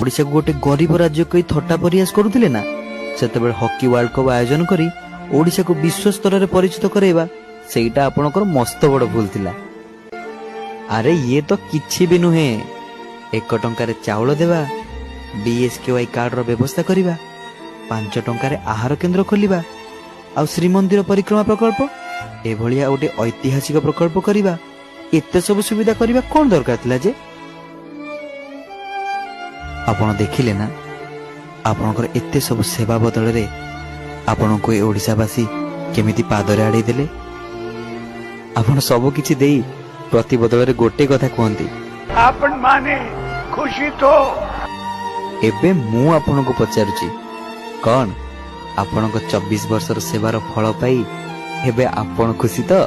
ओडिशा को गोटे गरीब राज्य कही थट्टा प्रयास करुले ना से हॉकी वर्ल्ड कप आयोजन करी ओडिशा को विश्व स्तर में परिचित कराइबा सेटा आपणकर मस्त बड़ भूल थिला। अरे ये तो किछि भी नुहे। 1 टंकार चाउल देवा, BSKY कार्ड रो व्यवस्था करिबा, 5 टंकार आहार केन्द्र खोलिबा, आ श्रीमंदिर परिक्रमा प्रकल्प एभलिया गोटे ऐतिहासिक प्रकल्प करिबा, एते सब सुविधा करिबा कोन दरकार थिला जे? आपण देखिले ना आपणकर एते सब सेवा बदल रे आपण को ओडिशावासी केमिति पादरे आड़े देले। आपण सब किछि देई प्रति बदल रे गोटे कथा कहंती, आपण माने खुशी तो। एबे मु आपण को पचारुची कोन आपण को 24 वर्षर सेवार फल पाई एबे आपण खुशी तो?